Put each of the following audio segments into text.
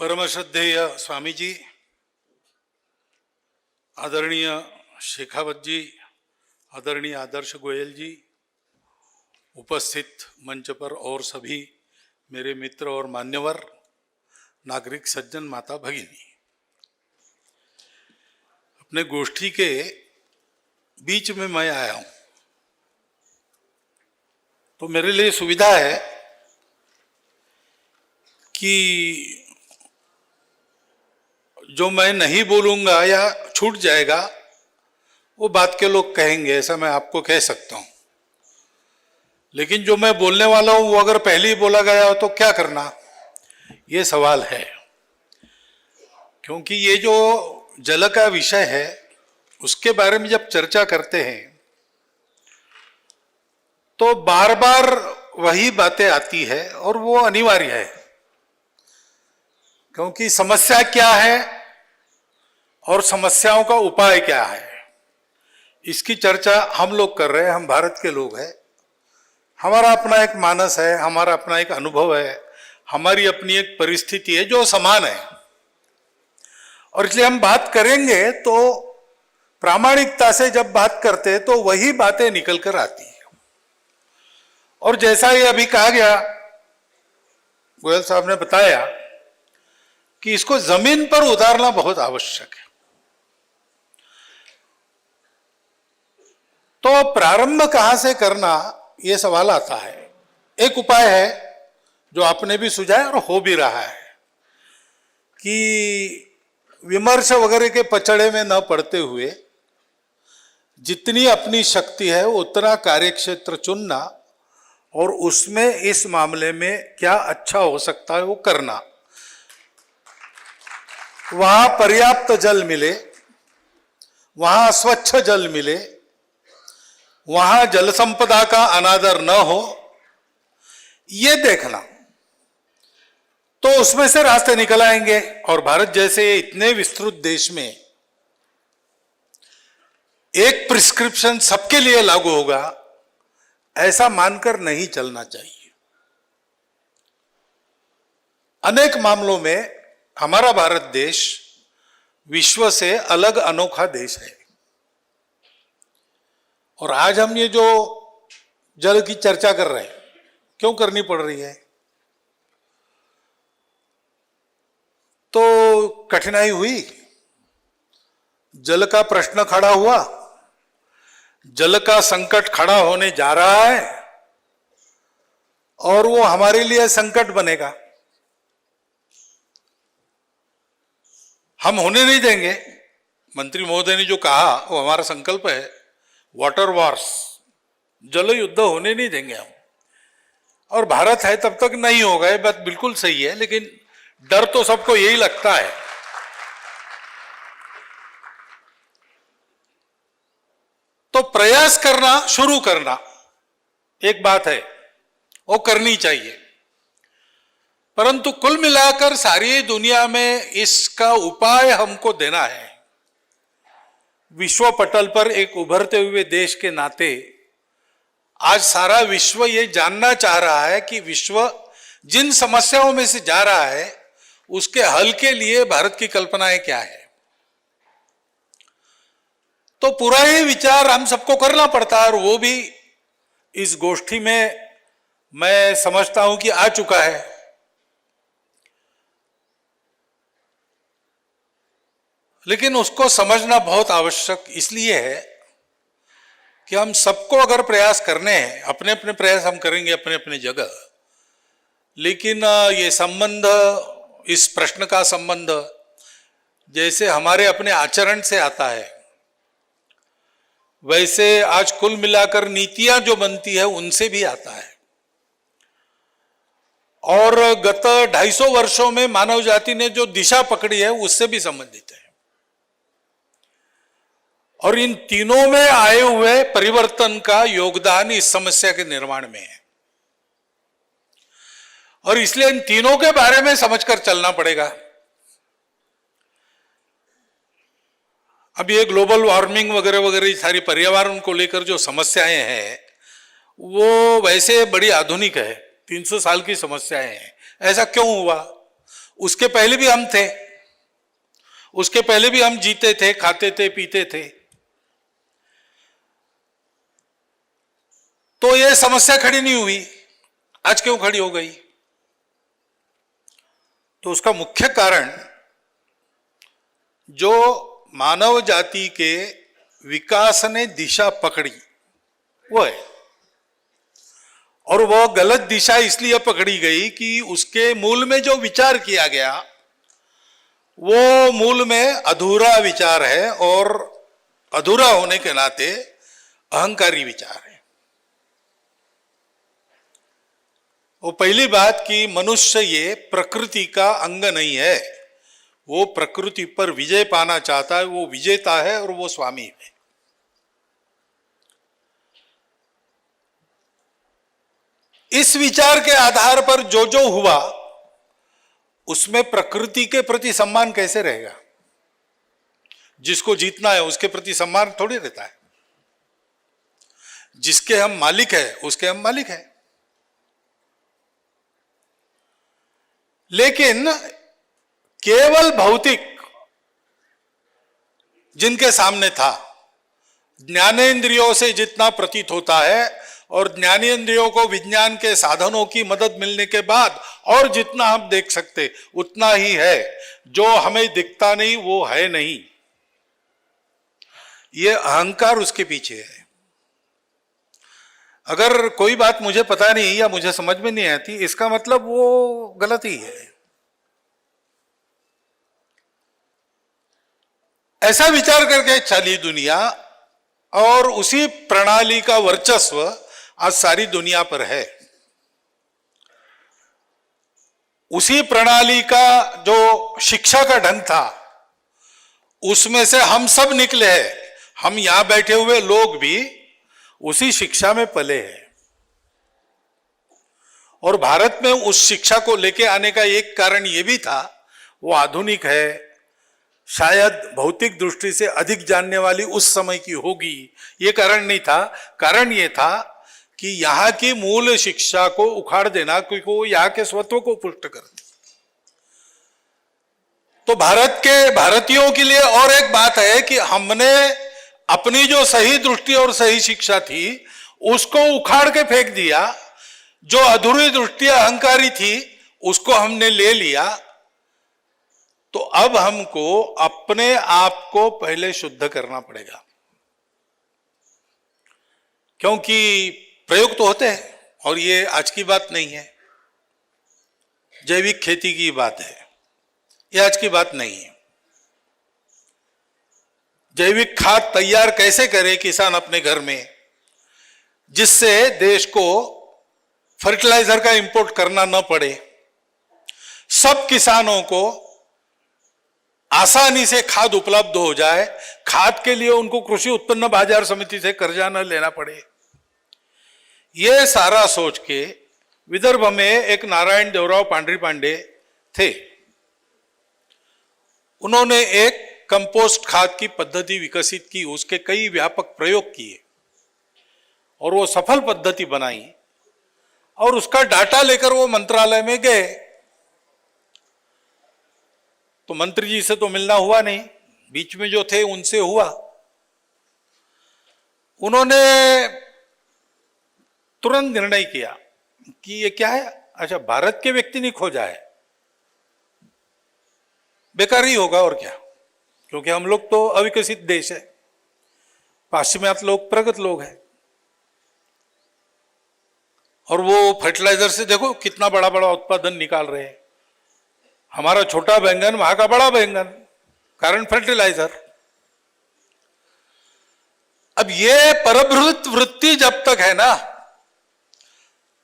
परम श्रद्धेय स्वामी जी, आदरणीय शेखावत जी, आदरणीय आदर्श गोयल जी, उपस्थित मंच पर और सभी मेरे मित्र और मान्यवर, नागरिक सज्जन, माता भगिनी, अपने गोष्ठी के बीच में मैं आया हूं तो मेरे लिए सुविधा है कि जो मैं नहीं बोलूंगा या छूट जाएगा वो बात के लोग कहेंगे, ऐसा मैं आपको कह सकता हूं। लेकिन जो मैं बोलने वाला हूं वो अगर पहले ही बोला गया हो तो क्या करना, ये सवाल है। क्योंकि ये जो जल का विषय है उसके बारे में जब चर्चा करते हैं तो बार बार वही बातें आती है और वो अनिवार्य है, क्योंकि समस्या क्या है और समस्याओं का उपाय क्या है, इसकी चर्चा हम लोग कर रहे हैं। हम भारत के लोग हैं, हमारा अपना एक मानस है, हमारा अपना एक अनुभव है, हमारी अपनी एक परिस्थिति है जो समान है, और इसलिए हम बात करेंगे तो प्रामाणिकता से जब बात करते हैं तो वही बातें निकल कर आती है। और जैसा ये अभी कहा गया, गोयल साहब ने बताया कि इसको जमीन पर उतारना बहुत आवश्यक है। तो प्रारंभ कहां से करना, यह सवाल आता है। एक उपाय है जो आपने भी सुझाया और हो भी रहा है कि विमर्श वगैरह के पचड़े में न पड़ते हुए जितनी अपनी शक्ति है उतना कार्यक्षेत्र चुनना और उसमें इस मामले में क्या अच्छा हो सकता है वो करना। वहां पर्याप्त जल मिले, वहां स्वच्छ जल मिले, वहां जल संपदा का अनादर न हो, ये देखना, तो उसमें से रास्ते निकल आएंगे। और भारत जैसे इतने विस्तृत देश में एक प्रिस्क्रिप्शन सबके लिए लागू होगा, ऐसा मानकर नहीं चलना चाहिए। अनेक मामलों में हमारा भारत देश विश्व से अलग अनोखा देश है। और आज हम ये जो जल की चर्चा कर रहे हैं, क्यों करनी पड़ रही है? तो कठिनाई हुई, जल का प्रश्न खड़ा हुआ, जल का संकट खड़ा होने जा रहा है और वो हमारे लिए संकट बनेगा, हम होने नहीं देंगे। मंत्री महोदय ने जो कहा वो हमारा संकल्प है, वाटर वॉर्स, जल युद्ध होने नहीं देंगे हम। और भारत है तब तक नहीं होगा, ये बात बिल्कुल सही है, लेकिन डर तो सबको यही लगता है। तो प्रयास करना, शुरू करना एक बात है, वो करनी चाहिए। परंतु कुल मिलाकर सारी दुनिया में इसका उपाय हमको देना है। विश्व पटल पर एक उभरते हुए देश के नाते आज सारा विश्व ये जानना चाह रहा है कि विश्व जिन समस्याओं में से जा रहा है उसके हल के लिए भारत की कल्पनाएं क्या है। तो पूरा ही विचार हम सबको करना पड़ता है, और वो भी इस गोष्ठी में मैं समझता हूं कि आ चुका है। लेकिन उसको समझना बहुत आवश्यक इसलिए है कि हम सबको अगर प्रयास करने हैं, अपने अपने प्रयास हम करेंगे अपने अपने जगह, लेकिन ये संबंध, इस प्रश्न का संबंध जैसे हमारे अपने आचरण से आता है, वैसे आज कुल मिलाकर नीतियां जो बनती है उनसे भी आता है। और गत 250 वर्षों में मानव जाति ने जो दिशा पकड़ी है उससे भी संबंधित है। और इन तीनों में आए हुए परिवर्तन का योगदान इस समस्या के निर्माण में है, और इसलिए इन तीनों के बारे में समझकर चलना पड़ेगा। अब ये ग्लोबल वार्मिंग वगैरह वगैरह सारी पर्यावरण को लेकर जो समस्याएं हैं वो वैसे बड़ी आधुनिक है, 300 साल की समस्याएं हैं। ऐसा क्यों हुआ? उसके पहले भी हम थे, उसके पहले भी हम जीते थे, खाते थे, पीते थे। तो ये समस्या खड़ी नहीं हुई, आज क्यों खड़ी हो गई? तो उसका मुख्य कारण जो मानव जाति के विकास ने दिशा पकड़ी वो है। और वो गलत दिशा इसलिए पकड़ी गई कि उसके मूल में जो विचार किया गया वो मूल में अधूरा विचार है, और अधूरा होने के नाते अहंकारी विचार है। वो पहली बात कि मनुष्य ये प्रकृति का अंग नहीं है, वो प्रकृति पर विजय पाना चाहता है, वो विजेता है और वो स्वामी है। इस विचार के आधार पर जो जो हुआ उसमें प्रकृति के प्रति सम्मान कैसे रहेगा? जिसको जीतना है उसके प्रति सम्मान थोड़ी रहता है। जिसके हम मालिक है उसके हम मालिक हैं। लेकिन केवल भौतिक जिनके सामने था, ज्ञानेंद्रियों से जितना प्रतीत होता है और ज्ञानेंद्रियों को विज्ञान के साधनों की मदद मिलने के बाद और जितना हम देख सकते उतना ही है। जो हमें दिखता नहीं वो है नहीं। ये अहंकार उसके पीछे है। अगर कोई बात मुझे पता नहीं या मुझे समझ में नहीं आती, इसका मतलब वो गलत ही है। ऐसा विचार करके चली दुनिया, और उसी प्रणाली का वर्चस्व आज सारी दुनिया पर है। उसी प्रणाली का जो शिक्षा का ढंग था उसमें से हम सब निकले हैं। हम यहां बैठे हुए लोग भी उसी शिक्षा में पले हैं। और भारत में उस शिक्षा को लेके आने का एक कारण यह भी था, वो आधुनिक है, शायद भौतिक दृष्टि से अधिक जानने वाली उस समय की होगी, ये कारण नहीं था। कारण ये था कि यहां की मूल शिक्षा को उखाड़ देना, क्योंकि वो यहां के स्वत्व को पुष्ट करती। तो भारत के भारतीयों के लिए और एक बात है कि हमने अपनी जो सही दृष्टि और सही शिक्षा थी उसको उखाड़ के फेंक दिया। जो अधूरी दृष्टि अहंकारी थी उसको हमने ले लिया। तो अब हमको अपने आप को पहले शुद्ध करना पड़ेगा, क्योंकि प्रयोग तो होते हैं और ये आज की बात नहीं है। जैविक खेती की बात है, ये आज की बात नहीं है। जैविक खाद तैयार कैसे करे किसान अपने घर में, जिससे देश को फर्टिलाइजर का इंपोर्ट करना न पड़े, सब किसानों को आसानी से खाद उपलब्ध हो जाए, खाद के लिए उनको कृषि उत्पन्न बाजार समिति से कर्जा न लेना पड़े। यह सारा सोच के विदर्भ में एक नारायण देवराव पांडरी पांडे थे। उन्होंने एक कंपोस्ट खाद की पद्धति विकसित की, उसके कई व्यापक प्रयोग किए और वो सफल पद्धति बनाई। और उसका डाटा लेकर वो मंत्रालय में गए। तो मंत्री जी से तो मिलना हुआ नहीं, बीच में जो थे उनसे हुआ। उन्होंने तुरंत निर्णय किया कि ये क्या है, अच्छा भारत के व्यक्ति ने खोजा है, बेकार ही होगा और क्या, क्योंकि हम लोग तो अविकसित देश है, पाश्चिमात्य लोग प्रगत लोग हैं। और वो फर्टिलाइजर से देखो कितना बड़ा बड़ा उत्पादन निकाल रहे हैं। हमारा छोटा बैंगन वहां का बड़ा बैंगन, कारण फर्टिलाइजर। अब ये परभृत वृत्ति जब तक है ना,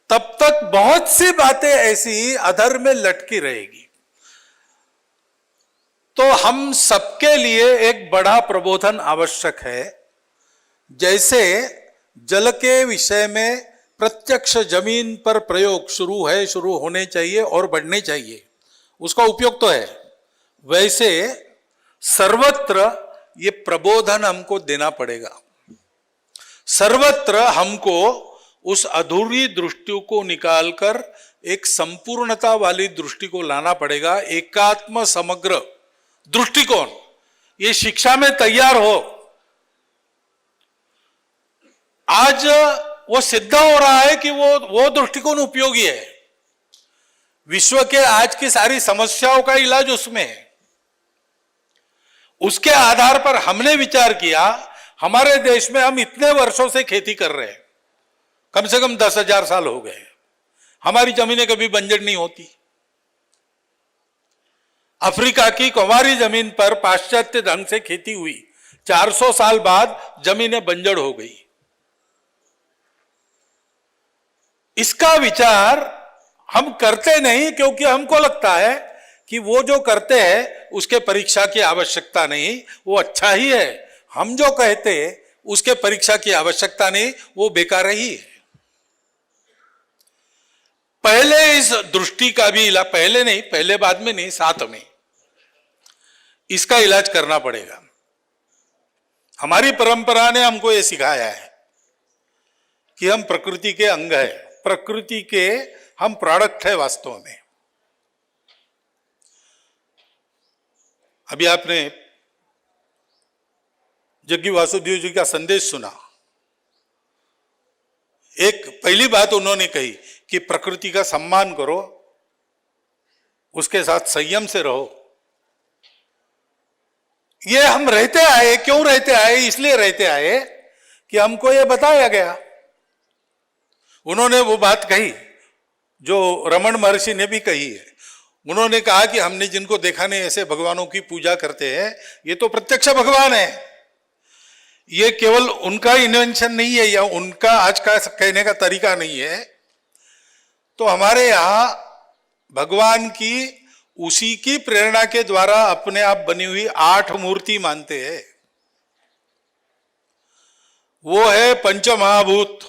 तब तक बहुत सी बातें ऐसी अधर में लटकी रहेगी। तो हम सबके लिए एक बड़ा प्रबोधन आवश्यक है। जैसे जल के विषय में प्रत्यक्ष जमीन पर प्रयोग शुरू होने चाहिए और बढ़ने चाहिए, उसका उपयोग तो है, वैसे सर्वत्र ये प्रबोधन हमको देना पड़ेगा। सर्वत्र हमको उस अधूरी दृष्टि को निकालकर एक संपूर्णता वाली दृष्टि को लाना पड़ेगा। एकात्म समग्र दृष्टिकोण ये शिक्षा में तैयार हो। आज वो सिद्ध हो रहा है कि वो दृष्टिकोण उपयोगी है। विश्व के आज की सारी समस्याओं का इलाज उसमें है। उसके आधार पर हमने विचार किया, हमारे देश में हम इतने वर्षों से खेती कर रहे हैं, कम से कम 10,000 साल हो गए, हमारी जमीनें कभी बंजर नहीं होती। अफ्रीका की कुंवारी जमीन पर पाश्चात्य ढंग से खेती हुई, 400 साल बाद जमीनें बंजर हो गई। इसका विचार हम करते नहीं, क्योंकि हमको लगता है कि वो जो करते हैं उसके परीक्षा की आवश्यकता नहीं, वो अच्छा ही है। हम जो कहते हैं उसके परीक्षा की आवश्यकता नहीं, वो बेकार ही है। पहले इस दृष्टि का भी इलाज, पहले नहीं, पहले बाद में नहीं, साथ में इसका इलाज करना पड़ेगा। हमारी परंपरा ने हमको यह सिखाया है कि हम प्रकृति के अंग है, प्रकृति के हम प्रोडक्ट है वास्तव में। अभी आपने जग्गी वासुदेव जी का संदेश सुना। एक पहली बात उन्होंने कही कि प्रकृति का सम्मान करो, उसके साथ संयम से रहो। ये हम रहते आए, क्यों रहते आए? इसलिए रहते आए कि हमको ये बताया गया। उन्होंने वो बात कही जो रमण महर्षि ने भी कही है। उन्होंने कहा कि हमने जिनको देखा नहीं ऐसे भगवानों की पूजा करते हैं, ये तो प्रत्यक्ष भगवान है। ये केवल उनका इन्वेंशन नहीं है या उनका आज का कहने का तरीका नहीं है। तो हमारे यहां भगवान की उसी की प्रेरणा के द्वारा अपने आप बनी हुई 8 मूर्ति मानते हैं। वो है पंचमहाभूत,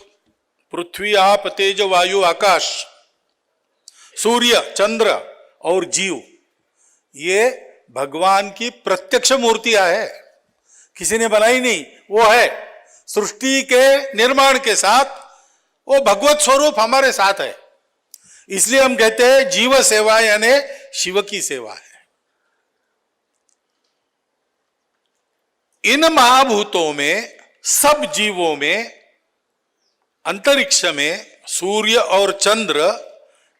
पृथ्वी आप तेज वायु आकाश, सूर्य चंद्र और जीव। ये भगवान की प्रत्यक्ष मूर्तियां है, किसी ने बनाई नहीं, वो है। सृष्टि के निर्माण के साथ वो भगवत स्वरूप हमारे साथ है। इसलिए हम कहते हैं जीव सेवा यानी शिव की सेवा है। इन महाभूतों में, सब जीवों में, अंतरिक्ष में सूर्य और चंद्र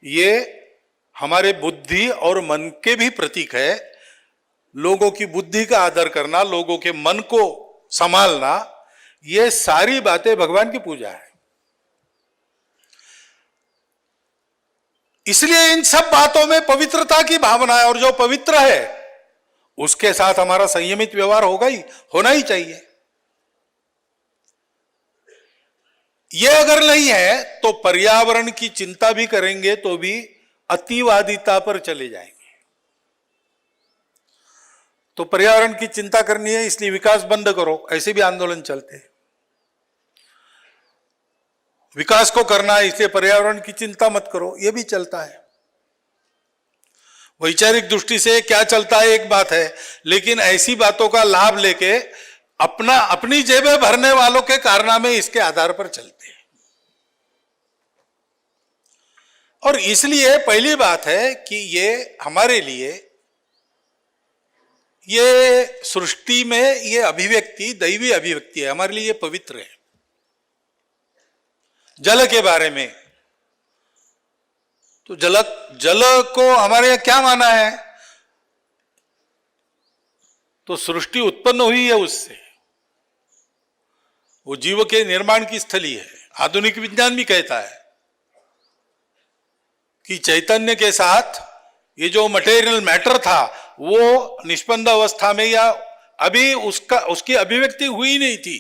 ये हमारे बुद्धि और मन के भी प्रतीक है। लोगों की बुद्धि का आदर करना, लोगों के मन को संभालना, ये सारी बातें भगवान की पूजा है। इसलिए इन सब बातों में पवित्रता की भावना है, और जो पवित्र है उसके साथ हमारा संयमित व्यवहार होना ही चाहिए। ये अगर नहीं है तो पर्यावरण की चिंता भी करेंगे तो भी अतिवादिता पर चले जाएंगे। तो पर्यावरण की चिंता करनी है इसलिए विकास बंद करो, ऐसे भी आंदोलन चलते हैं। विकास को करना है इसलिए पर्यावरण की चिंता मत करो, यह भी चलता है। वैचारिक दृष्टि से क्या चलता है एक बात है, लेकिन ऐसी बातों का लाभ लेके अपनी जेबें भरने वालों के कारनामे इसके आधार पर चलते हैं। और इसलिए पहली बात है कि ये हमारे लिए, ये सृष्टि में ये अभिव्यक्ति दैवी अभिव्यक्ति है, हमारे लिए ये पवित्र है। जल के बारे में तो जल को हमारे यहां क्या माना है, तो सृष्टि उत्पन्न हुई है उससे, वो जीव के निर्माण की स्थली है। आधुनिक विज्ञान भी कहता है कि चैतन्य के साथ ये जो मटेरियल मैटर था वो निष्पन्द अवस्था में या अभी उसकी अभिव्यक्ति हुई नहीं थी,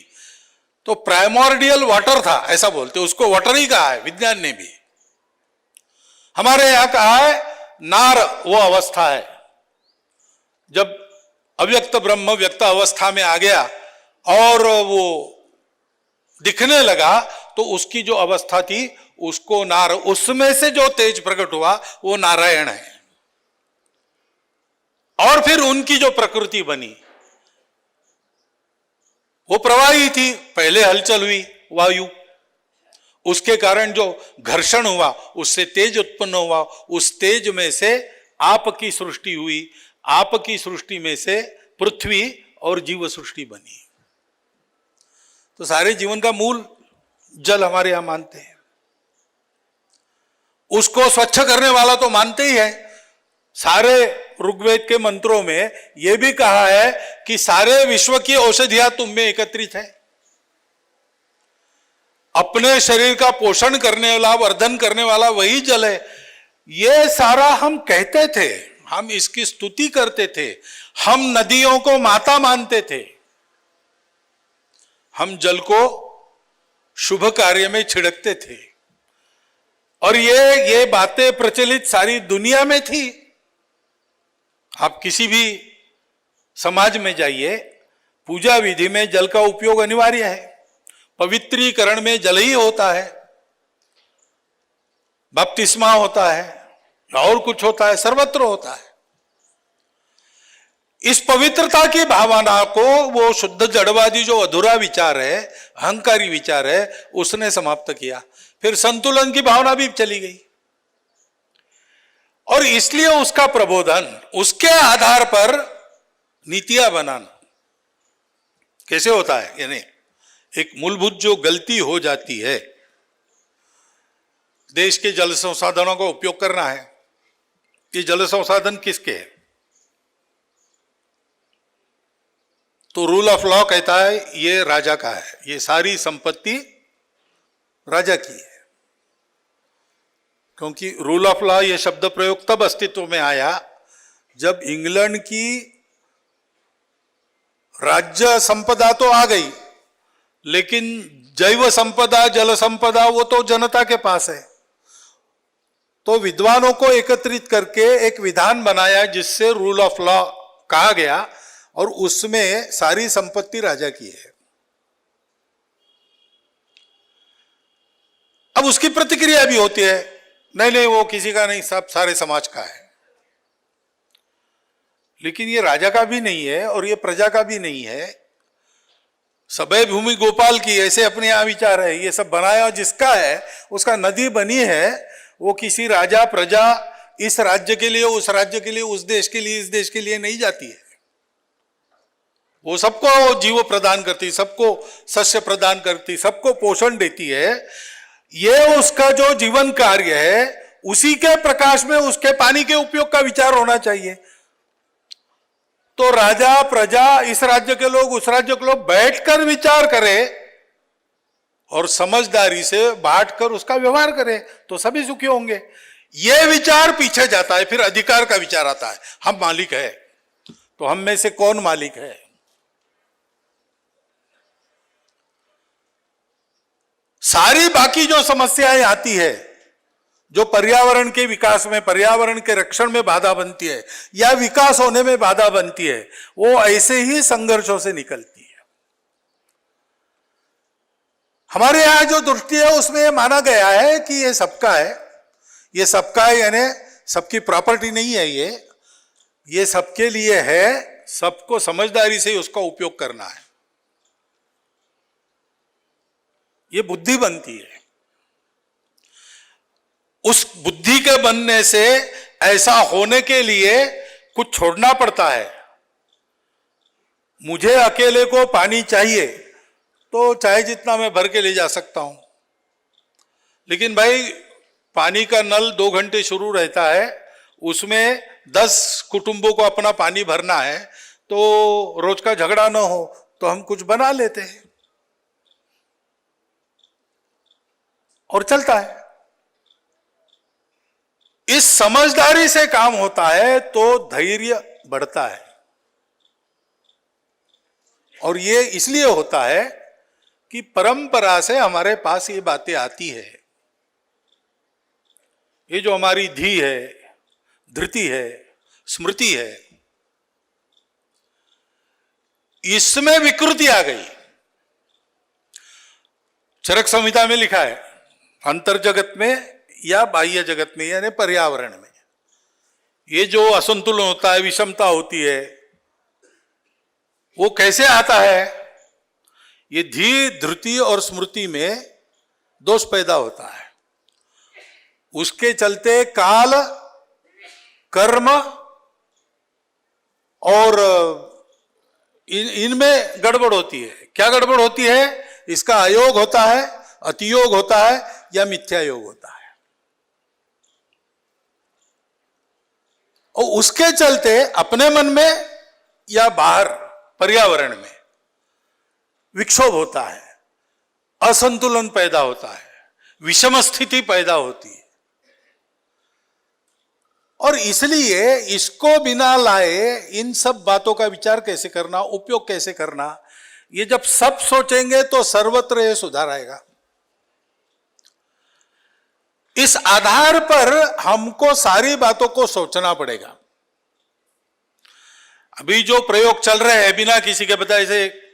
तो प्राइमोर्डियल वाटर था, ऐसा बोलते, उसको वाटर ही कहा है विज्ञान ने भी। हमारे यहां कहा है नार वो अवस्था है जब अव्यक्त ब्रह्म व्यक्त अवस्था में आ गया और वो दिखने लगा, तो उसकी जो अवस्था थी उसको नार, उसमें से जो तेज प्रकट हुआ वो नारायण है। और फिर उनकी जो प्रकृति बनी वो प्रवाही थी, पहले हलचल हुई वायु, उसके कारण जो घर्षण हुआ, उससे तेज उत्पन्न हुआ, उस तेज में से आपकी सृष्टि हुई, आपकी सृष्टि में से पृथ्वी और जीव सृष्टि बनी। तो सारे जीवन का मूल जल हमारे यहां मानते हैं। उसको स्वच्छ करने वाला तो मानते ही है। सारे ऋग्वेद के मंत्रों में यह भी कहा है कि सारे विश्व की औषधियां तुम में एकत्रित है। अपने शरीर का पोषण करने वाला, वर्धन करने वाला वही जल है। ये सारा हम कहते थे, हम इसकी स्तुति करते थे, हम नदियों को माता मानते थे, हम जल को शुभ कार्य में छिड़कते थे, और ये बातें प्रचलित सारी दुनिया में थी। आप किसी भी समाज में जाइए, पूजा विधि में जल का उपयोग अनिवार्य है, पवित्रीकरण में जल ही होता है, बपतिस्मा होता है, और कुछ होता है, सर्वत्र होता है। इस पवित्रता की भावना को वो शुद्ध जड़वादी जो अधूरा विचार है, अहंकारी विचार है, उसने समाप्त किया। फिर संतुलन की भावना भी चली गई, और इसलिए उसका प्रबोधन, उसके आधार पर नीतियां बनाना कैसे होता है। यानी एक मूलभूत जो गलती हो जाती है, देश के जल संसाधनों का उपयोग करना है। ये जल संसाधन किसके है? तो रूल ऑफ लॉ कहता है ये राजा का है, ये सारी संपत्ति राजा की है। क्योंकि रूल ऑफ लॉ ये शब्द प्रयोग तब अस्तित्व में आया जब इंग्लैंड की राज्य संपदा तो आ गई, लेकिन जैव संपदा, जल संपदा वो तो जनता के पास है। तो विद्वानों को एकत्रित करके एक विधान बनाया जिससे रूल ऑफ लॉ कहा गया, और उसमें सारी संपत्ति राजा की है। अब उसकी प्रतिक्रिया भी होती है, नहीं नहीं वो किसी का नहीं, सब सारे समाज का है। लेकिन ये राजा का भी नहीं है और ये प्रजा का भी नहीं है। सबे भूमि गोपाल की, ऐसे अपने यहां विचार है। ये सब बनाया जिसका है, उसका नदी बनी है, वो किसी राजा प्रजा इस राज्य के लिए, उस राज्य के लिए, उस देश के लिए, इस देश के लिए नहीं जाती है। वो सबको जीव प्रदान करती, सबको सस्य प्रदान करती, सबको पोषण देती है। ये उसका जो जीवन कार्य है, उसी के प्रकाश में उसके पानी के उपयोग का विचार होना चाहिए। तो राजा प्रजा, इस राज्य के लोग, उस राज्य के लोग बैठकर विचार करें और समझदारी से बांटकर उसका व्यवहार करें, तो सभी सुखी होंगे। यह विचार पीछे जाता है, फिर अधिकार का विचार आता है। हम मालिक है, तो हम में से कौन मालिक है? सारी बाकी जो समस्याएं आती है, जो पर्यावरण के विकास में, पर्यावरण के रक्षण में बाधा बनती है या विकास होने में बाधा बनती है, वो ऐसे ही संघर्षों से निकलती है। हमारे यहां जो दृष्टि है उसमें यह माना गया है कि ये सबका है, ये सबका है, यानी सबकी प्रॉपर्टी नहीं है, ये सबके लिए है, सबको समझदारी से उसका उपयोग करना है। ये बुद्धि बनती है। उस बुद्धि के बनने से ऐसा होने के लिए कुछ छोड़ना पड़ता है। मुझे अकेले को पानी चाहिए तो चाहे जितना मैं भर के ले जा सकता हूं, लेकिन भाई पानी का नल 2 घंटे शुरू रहता है, उसमें 10 कुटुंबों को अपना पानी भरना है, तो रोज का झगड़ा ना हो तो हम कुछ बना लेते हैं और चलता है। इस समझदारी से काम होता है तो धैर्य बढ़ता है, और ये इसलिए होता है कि परंपरा से हमारे पास ये बातें आती है। ये जो हमारी धी है, धृति है, स्मृति है, इसमें विकृति आ गई। चरक संहिता में लिखा है, अंतर जगत में या बाह्य जगत में, यानी पर्यावरण में, ये जो असंतुलन होता है, विषमता होती है, वो कैसे आता है? ये धी, धृति और स्मृति में दोष पैदा होता है। उसके चलते काल, कर्म और इनमें गड़बड़ होती है। क्या गड़बड़ होती है? इसका अयोग होता है, अतियोग होता है या मिथ्या योग होता है। और उसके चलते अपने मन में या बाहर पर्यावरण में विक्षोभ होता है, असंतुलन पैदा होता है, विषम स्थिति पैदा होती है। और इसलिए इसको बिना लाए इन सब बातों का विचार कैसे करना, उपयोग कैसे करना, ये जब सब सोचेंगे तो सर्वत्र ये सुधार आएगा। इस आधार पर हमको सारी बातों को सोचना पड़ेगा। अभी जो प्रयोग चल रहे हैं बिना किसी के बताए, से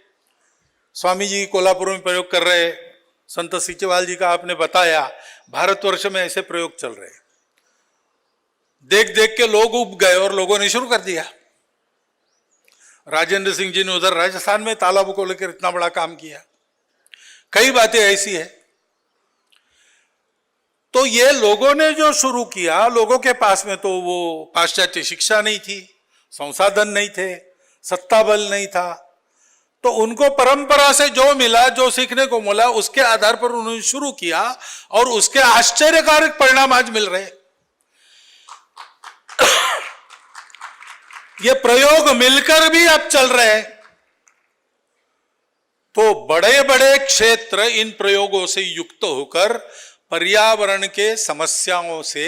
स्वामी जी कोल्हापुर में प्रयोग कर रहे, संत सीचेवाल जी का आपने बताया, भारतवर्ष में ऐसे प्रयोग चल रहे। देख देख के लोग उब गए और लोगों ने शुरू कर दिया। राजेंद्र सिंह जी ने उधर राजस्थान में तालाबों को लेकर इतना बड़ा काम किया। कई बातें ऐसी है। तो ये लोगों ने जो शुरू किया, लोगों के पास में तो वो पाश्चात्य शिक्षा नहीं थी, संसाधन नहीं थे, सत्ता बल नहीं था, तो उनको परंपरा से जो मिला, जो सीखने को मिला, उसके आधार पर उन्होंने शुरू किया और उसके आश्चर्यकारक परिणाम आज मिल रहे। ये प्रयोग मिलकर भी अब चल रहे हैं। तो बड़े बड़े क्षेत्र इन प्रयोगों से युक्त होकर पर्यावरण के समस्याओं से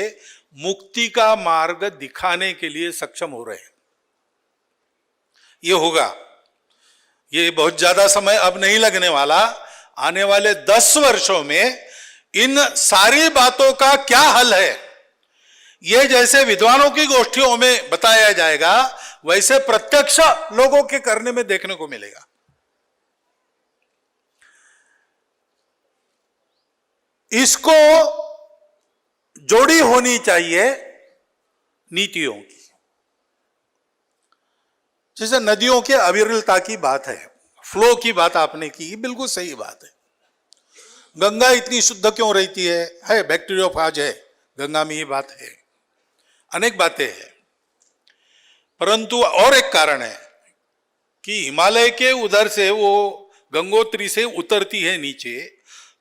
मुक्ति का मार्ग दिखाने के लिए सक्षम हो रहे हैं। ये होगा, ये बहुत ज्यादा समय अब नहीं लगने वाला। आने वाले 10 वर्षों में इन सारी बातों का क्या हल है, ये जैसे विद्वानों की गोष्ठियों में बताया जाएगा, वैसे प्रत्यक्ष लोगों के करने में देखने को मिलेगा। इसको जोड़ी होनी चाहिए नीतियों की। जैसे नदियों के अविरलता की बात है, फ्लो की बात आपने की, बिल्कुल सही बात है। गंगा इतनी शुद्ध क्यों रहती है बैक्टीरियोफाज है गंगा में, ये बात है, अनेक बातें हैं। परंतु और एक कारण है कि हिमालय के उधर से वो गंगोत्री से उतरती है नीचे,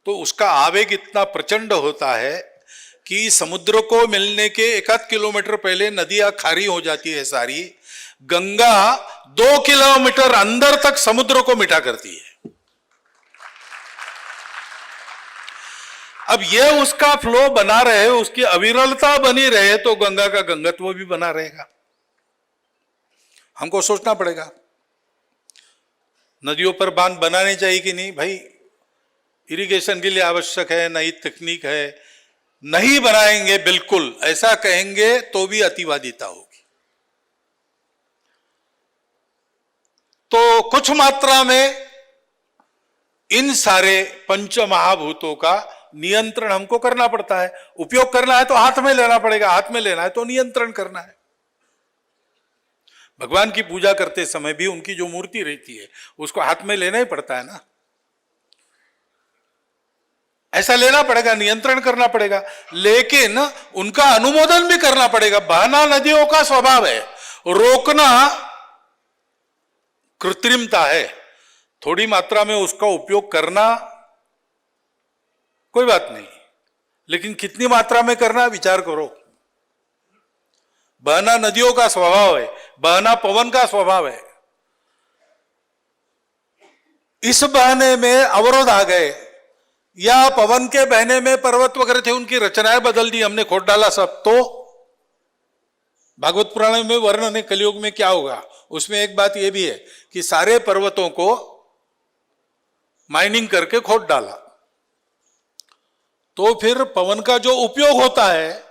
तो उसका आवेग इतना प्रचंड होता है कि समुद्र को मिलने के 1 किलोमीटर पहले नदियां खारी हो जाती है सारी। गंगा 2 किलोमीटर अंदर तक समुद्र को मिटा करती है। अब ये उसका फ्लो बना रहे, उसकी अविरलता बनी रहे, तो गंगा का गंगत्व भी बना रहेगा। हमको सोचना पड़ेगा नदियों पर बांध बनाने चाहिए कि नहीं। भाई इरिगेशन के लिए आवश्यक है, नई तकनीक है, नहीं बनाएंगे बिल्कुल ऐसा कहेंगे तो भी अतिवादिता होगी। तो कुछ मात्रा में इन सारे पंच महाभूतों का नियंत्रण हमको करना पड़ता है। उपयोग करना है तो हाथ में लेना पड़ेगा, हाथ में लेना है तो नियंत्रण करना है। भगवान की पूजा करते समय भी उनकी जो मूर्ति रहती है उसको हाथ में लेना ही पड़ता है ना, ऐसा लेना पड़ेगा, नियंत्रण करना पड़ेगा, लेकिन उनका अनुमोदन भी करना पड़ेगा। बहना नदियों का स्वभाव है, रोकना कृत्रिमता है। थोड़ी मात्रा में उसका उपयोग करना कोई बात नहीं, लेकिन कितनी मात्रा में करना विचार करो। बहना नदियों का स्वभाव है, बहना पवन का स्वभाव है। इस बहने में अवरोध आ गए या पवन के बहने में पर्वत वगैरह थे, उनकी रचनाएं बदल दी, हमने खोद डाला सब, तो भागवत पुराण में वर्णन है कलयुग में क्या होगा। उसमें एक बात यह भी है कि सारे पर्वतों को माइनिंग करके खोद डाला, तो फिर पवन का जो उपयोग होता है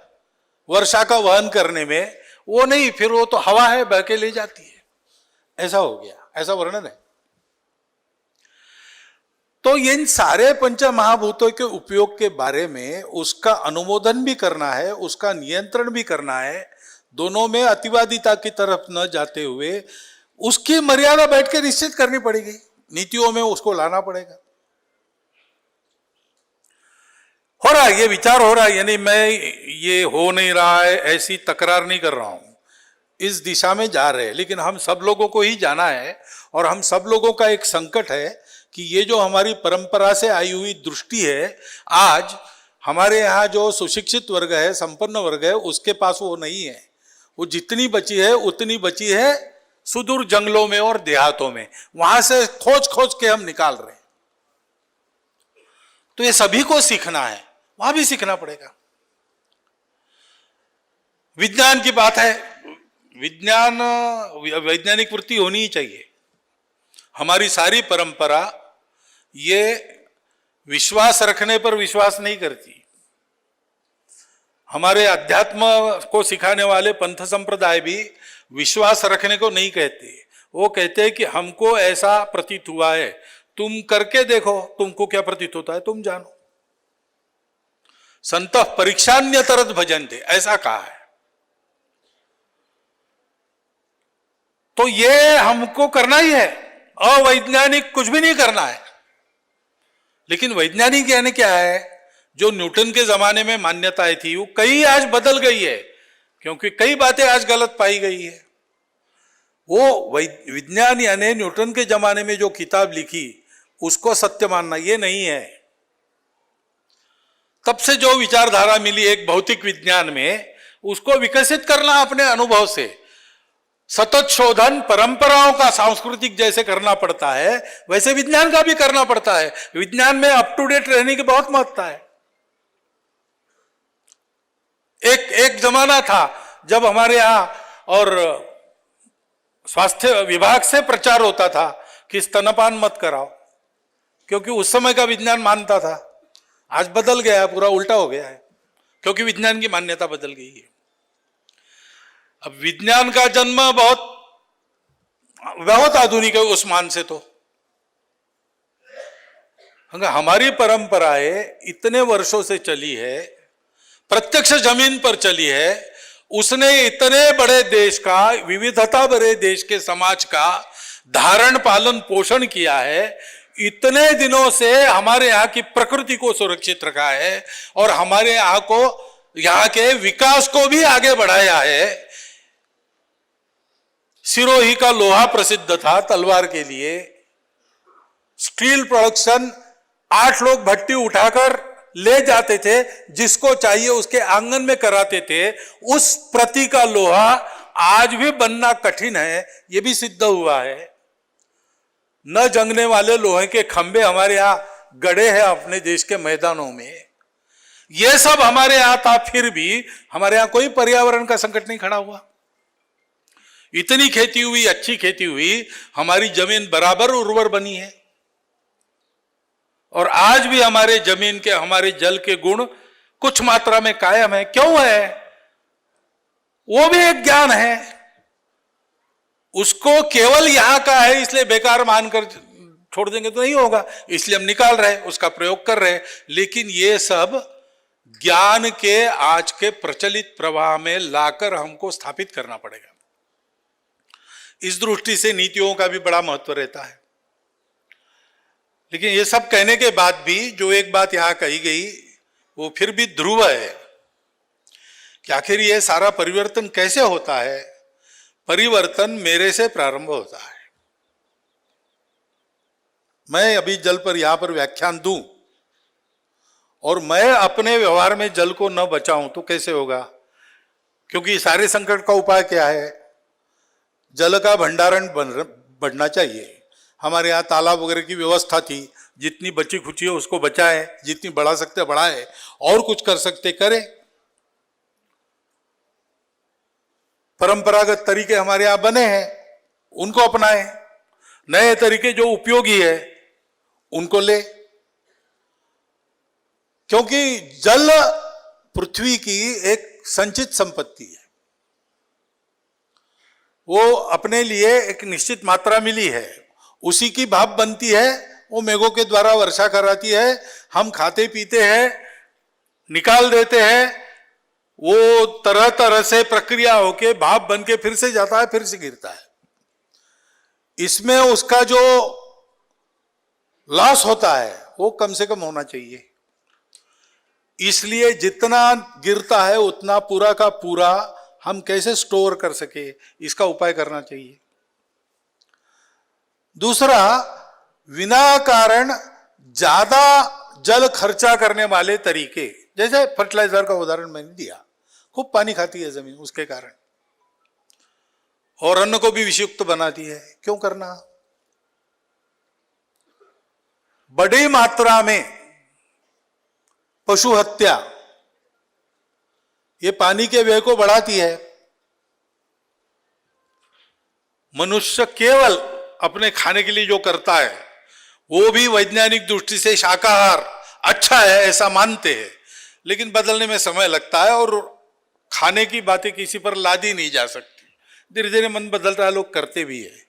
वर्षा का वहन करने में, वो नहीं, फिर वो तो हवा है, बह के ले जाती है। ऐसा हो गया, ऐसा वर्णन है। तो इन सारे पंच महाभूतों के उपयोग के बारे में उसका अनुमोदन भी करना है, उसका नियंत्रण भी करना है, दोनों में अतिवादिता की तरफ न जाते हुए उसकी मर्यादा बैठ के निश्चित करनी पड़ेगी, नीतियों में उसको लाना पड़ेगा। हो रहा है, ये विचार हो रहा है, यानी मैं ये हो नहीं रहा है ऐसी तकरार नहीं कर रहा हूं, इस दिशा में जा रहे हैं। लेकिन हम सब लोगों को ही जाना है, और हम सब लोगों का एक संकट है कि ये जो हमारी परंपरा से आई हुई दृष्टि है, आज हमारे यहाँ जो सुशिक्षित वर्ग है, संपन्न वर्ग है, उसके पास वो नहीं है। वो जितनी बची है उतनी बची है सुदूर जंगलों में और देहातों में, वहां से खोज खोज के हम निकाल रहे हैं। तो ये सभी को सीखना है, वहां भी सीखना पड़ेगा। विज्ञान की बात है, विज्ञान, वैज्ञानिक वृत्ति होनी ही चाहिए। हमारी सारी परंपरा ये विश्वास रखने पर विश्वास नहीं करती। हमारे अध्यात्म को सिखाने वाले पंथ संप्रदाय भी विश्वास रखने को नहीं कहते, वो कहते हैं कि हमको ऐसा प्रतीत हुआ है, तुम करके देखो तुमको क्या प्रतीत होता है, तुम जानो। संतः परीक्षान्यतरत भजन्ते, ऐसा कहा है। तो ये हमको करना ही है, अवैज्ञानिक कुछ भी नहीं करना है। लेकिन वैज्ञानिक यानी क्या है, जो न्यूटन के जमाने में मान्यताएं थी वो कई आज बदल गई है, क्योंकि कई बातें आज गलत पाई गई है। वो विज्ञान यानी न्यूटन के जमाने में जो किताब लिखी उसको सत्य मानना, ये नहीं है। तब से जो विचारधारा मिली एक भौतिक विज्ञान में, उसको विकसित करना अपने अनुभव से, सतत शोधन परंपराओं का सांस्कृतिक जैसे करना पड़ता है, वैसे विज्ञान का भी करना पड़ता है। विज्ञान में अप टू डेट रहने की बहुत महत्ता है। एक जमाना था जब हमारे यहां और स्वास्थ्य विभाग से प्रचार होता था कि स्तनपान मत कराओ, क्योंकि उस समय का विज्ञान मानता था। आज बदल गया है, पूरा उल्टा हो गया है, क्योंकि विज्ञान की मान्यता बदल गई है। अब विज्ञान का जन्म बहुत आधुनिक है उस मान से। तो हमारी परंपराएं इतने वर्षों से चली है, प्रत्यक्ष जमीन पर चली है। उसने इतने बड़े देश का, विविधता भरे देश के समाज का धारण पालन पोषण किया है, इतने दिनों से हमारे यहाँ की प्रकृति को सुरक्षित रखा है, और हमारे यहाँ को, यहाँ के विकास को भी आगे बढ़ाया है। सिरोही का लोहा प्रसिद्ध था तलवार के लिए। स्टील प्रोडक्शन 8 लोग भट्टी उठाकर ले जाते थे, जिसको चाहिए उसके आंगन में कराते थे। उस प्रति का लोहा आज भी बनना कठिन है, यह भी सिद्ध हुआ है। न जंगने वाले लोहे के खंबे हमारे यहां गड़े हैं अपने देश के मैदानों में। यह सब हमारे यहां था, फिर भी हमारे यहां कोई पर्यावरण का संकट नहीं खड़ा हुआ। इतनी खेती हुई, अच्छी खेती हुई, हमारी जमीन बराबर उर्वर बनी है, और आज भी हमारे जमीन के, हमारे जल के गुण कुछ मात्रा में कायम है। क्यों है? वो भी एक ज्ञान है। उसको केवल यहां का है इसलिए बेकार मानकर छोड़ देंगे तो नहीं होगा, इसलिए हम निकाल रहे हैं, उसका प्रयोग कर रहे हैं। लेकिन ये सब ज्ञान के आज के प्रचलित प्रवाह में लाकर हमको स्थापित करना पड़ेगा। इस दृष्टि से नीतियों का भी बड़ा महत्व रहता है। लेकिन ये सब कहने के बाद भी जो एक बात यहां कही गई वो फिर भी ध्रुव है कि आखिर ये सारा परिवर्तन कैसे होता है। परिवर्तन मेरे से प्रारंभ होता है। मैं अभी जल पर यहां पर व्याख्यान दूं और मैं अपने व्यवहार में जल को न बचाऊं तो कैसे होगा? क्योंकि सारे संकट का उपाय क्या है? जल का भंडारण बढ़ना चाहिए। हमारे यहाँ तालाब वगैरह की व्यवस्था थी, जितनी बची खुची है उसको बचाए, जितनी बढ़ा सकते बढ़ाए, और कुछ कर सकते करें। परंपरागत तरीके हमारे यहाँ बने हैं, उनको अपनाएं। नए तरीके जो उपयोगी है उनको ले, क्योंकि जल पृथ्वी की एक संचित संपत्ति है। वो अपने लिए एक निश्चित मात्रा मिली है, उसी की भाप बनती है, वो मेघों के द्वारा वर्षा कराती है, हम खाते पीते हैं, निकाल देते हैं, वो तरह तरह से प्रक्रिया होके भाप बन के फिर से जाता है, फिर से गिरता है। इसमें उसका जो लॉस होता है वो कम से कम होना चाहिए। इसलिए जितना गिरता है उतना पूरा का पूरा हम कैसे स्टोर कर सके, इसका उपाय करना चाहिए। दूसरा, बिना कारण ज्यादा जल खर्चा करने वाले तरीके, जैसे फर्टिलाइजर का उदाहरण मैंने दिया, खूब पानी खाती है जमीन उसके कारण, और अन्न को भी विषयुक्त बनाती है, क्यों करना। बड़ी मात्रा में पशु हत्या ये पानी के व्यय को बढ़ाती है। मनुष्य केवल अपने खाने के लिए जो करता है वो भी वैज्ञानिक दृष्टि से शाकाहार अच्छा है ऐसा मानते हैं, लेकिन बदलने में समय लगता है और खाने की बातें किसी पर लादी नहीं जा सकती। धीरे धीरे मन बदलता है, लोग करते भी है।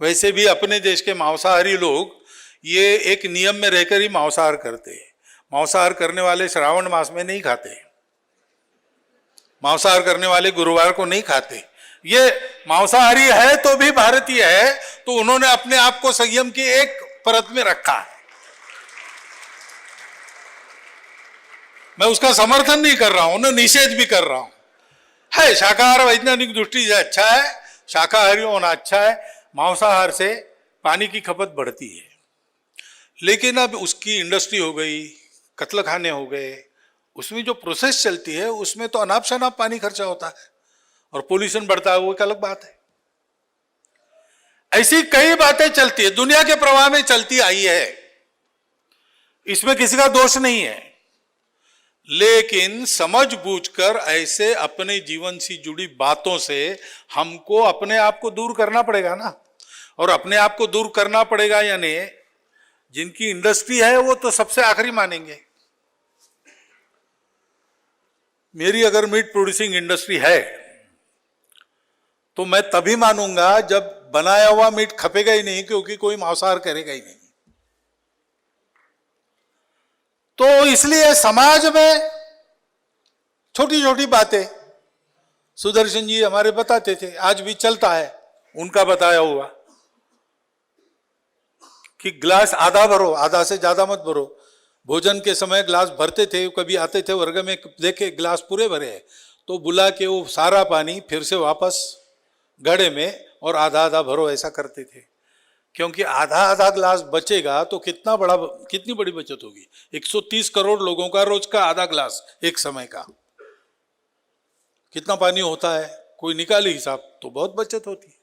वैसे भी अपने देश के मांसाहारी लोग ये एक नियम में रहकर ही मांसाहार करते हैं। मांसाहार करने वाले श्रावण मास में नहीं खाते, मांसाहार करने वाले गुरुवार को नहीं खाते। ये मांसाहारी है तो भी भारतीय है, तो उन्होंने अपने आप को संयम की एक परत में रखा है। मैं उसका समर्थन नहीं कर रहा हूं ना, निषेध भी कर रहा हूं। है शाकाहार वैज्ञानिक दृष्टि से अच्छा है, शाकाहारी होना अच्छा है। मांसाहार से पानी की खपत बढ़ती है, लेकिन अब उसकी इंडस्ट्री हो गई, कत्ल खाने हो गए, उसमें जो प्रोसेस चलती है उसमें तो अनाप शनाप पानी खर्चा होता है और पोल्यूशन बढ़ता है, वो एक अलग बात है। ऐसी कई बातें चलती है, दुनिया के प्रवाह में चलती आई है, इसमें किसी का दोष नहीं है। लेकिन समझ बूझकर ऐसे अपने जीवन से जुड़ी बातों से हमको अपने आप को दूर करना पड़ेगा ना। और अपने आप को दूर करना पड़ेगा यानी जिनकी इंडस्ट्री है वो तो सबसे आखिरी मानेंगे। मेरी अगर मीट प्रोड्यूसिंग इंडस्ट्री है तो मैं तभी मानूंगा जब बनाया हुआ मीट खपेगा ही नहीं, क्योंकि कोई मांसाहार करेगा ही नहीं। तो इसलिए समाज में छोटी छोटी बातें सुदर्शन जी हमारे बताते थे, आज भी चलता है उनका बताया हुआ कि ग्लास आधा भरो, आधा से ज्यादा मत भरो। भोजन के समय ग्लास भरते थे, कभी आते थे वर्ग में, देखे ग्लास पूरे भरे हैं तो बुला के वो सारा पानी फिर से वापस घड़े में और आधा आधा भरो, ऐसा करते थे। क्योंकि आधा आधा ग्लास बचेगा तो कितनी बड़ी बचत होगी। 130 करोड़ लोगों का रोज का आधा ग्लास एक समय का कितना पानी होता है, कोई निकाले हिसाब, तो बहुत बचत होती है।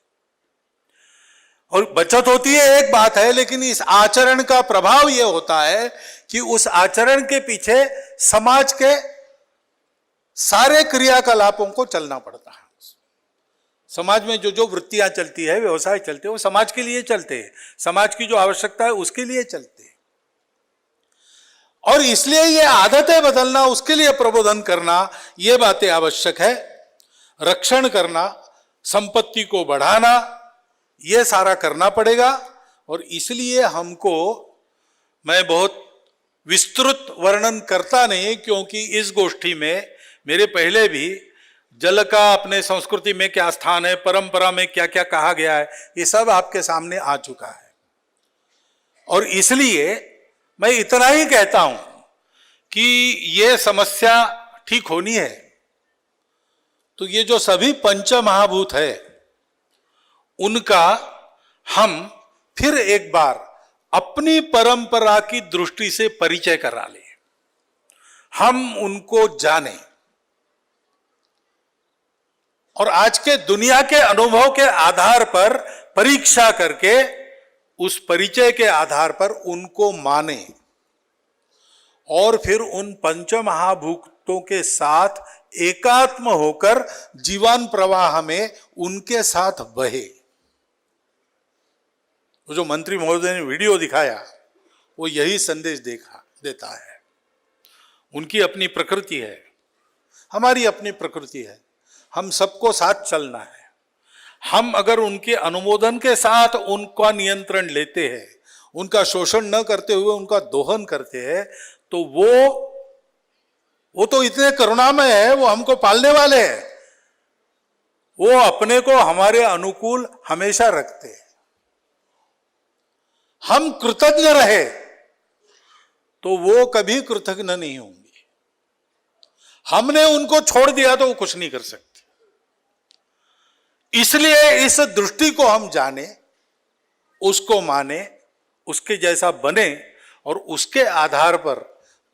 और बचत होती है एक बात है, लेकिन इस आचरण का प्रभाव यह होता है कि उस आचरण के पीछे समाज के सारे क्रियाकलापों को चलना पड़ता है। समाज में जो जो वृत्तियां चलती है, व्यवसाय चलते हैं, वो समाज के लिए चलते हैं, समाज की जो आवश्यकता है उसके लिए चलते हैं। और इसलिए ये आदतें बदलना, उसके लिए प्रबोधन करना, ये बातें आवश्यक है। रक्षण करना, संपत्ति को बढ़ाना, ये सारा करना पड़ेगा। और इसलिए हमको, मैं बहुत विस्तृत वर्णन करता नहीं, क्योंकि इस गोष्ठी में मेरे पहले भी जल का अपने संस्कृति में क्या स्थान है, परंपरा में क्या क्या कहा गया है, ये सब आपके सामने आ चुका है। और इसलिए मैं इतना ही कहता हूं कि ये समस्या ठीक होनी है तो ये जो सभी पंच महाभूत है उनका हम फिर एक बार अपनी परंपरा की दृष्टि से परिचय करा लें, हम उनको जानें और आज के दुनिया के अनुभव के आधार पर परीक्षा करके उस परिचय के आधार पर उनको माने और फिर उन पंच महाभूतों के साथ एकात्म होकर जीवन प्रवाह में उनके साथ बहे। वो जो मंत्री महोदय ने वीडियो दिखाया वो यही संदेश देता है। उनकी अपनी प्रकृति है, हमारी अपनी प्रकृति है, हम सबको साथ चलना है। हम अगर उनके अनुमोदन के साथ उनका नियंत्रण लेते हैं, उनका शोषण न करते हुए उनका दोहन करते हैं, तो वो तो इतने करुणामय है, वो हमको पालने वाले हैं, वो अपने को हमारे अनुकूल हमेशा रखते हैं। हम कृतज्ञ रहे तो वो कभी कृतज्ञ नहीं होंगे। हमने उनको छोड़ दिया तो वो कुछ नहीं कर सकते। इसलिए इस दृष्टि को हम जाने, उसको माने, उसके जैसा बने और उसके आधार पर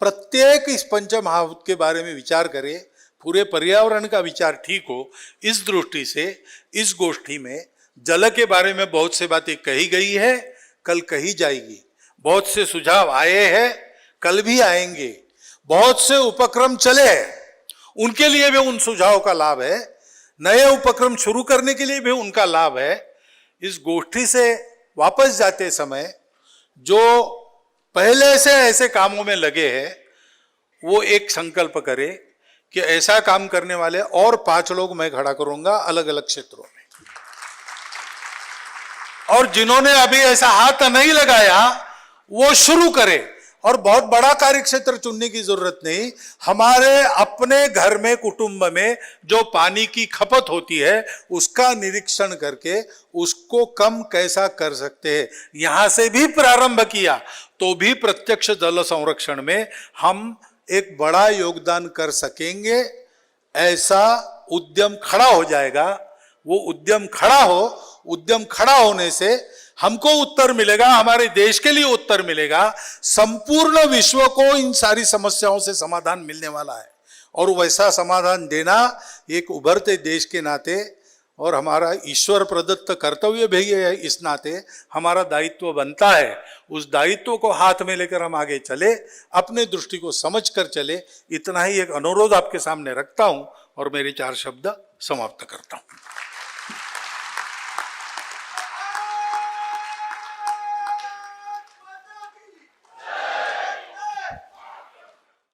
प्रत्येक इस पंच महाभूत के बारे में विचार करें, पूरे पर्यावरण का विचार ठीक हो। इस दृष्टि से इस गोष्ठी में जल के बारे में बहुत सी बातें कही गई है, कल कही जाएगी। बहुत से सुझाव आए हैं, कल भी आएंगे। बहुत से उपक्रम चले हैं, उनके लिए भी उन सुझाव का लाभ है। नए उपक्रम शुरू करने के लिए भी उनका लाभ है। इस गोष्ठी से वापस जाते समय जो पहले से ऐसे कामों में लगे हैं, वो एक संकल्प करे कि ऐसा काम करने वाले और 5 लोग मैं खड़ा करूंगा अलग अलग क्षेत्रों में। और जिन्होंने अभी ऐसा हाथ नहीं लगाया वो शुरू करे। और बहुत बड़ा कार्य क्षेत्र चुनने की जरूरत नहीं। हमारे अपने घर में, कुटुंब में जो पानी की खपत होती है उसका निरीक्षण करके उसको कम कैसा कर सकते हैं, यहां से भी प्रारंभ किया तो भी प्रत्यक्ष जल संरक्षण में हम एक बड़ा योगदान कर सकेंगे। ऐसा उद्यम खड़ा हो जाएगा। वो उद्यम खड़ा होने से हमको उत्तर मिलेगा, हमारे देश के लिए उत्तर मिलेगा, संपूर्ण विश्व को इन सारी समस्याओं से समाधान मिलने वाला है। और वैसा समाधान देना एक उभरते देश के नाते और हमारा ईश्वर प्रदत्त कर्तव्य भी है, इस नाते हमारा दायित्व बनता है। उस दायित्व को हाथ में लेकर हम आगे चले, अपने दृष्टि को समझ कर चले। इतना ही एक अनुरोध आपके सामने रखता हूं और मेरे 4 शब्द समाप्त करता हूं।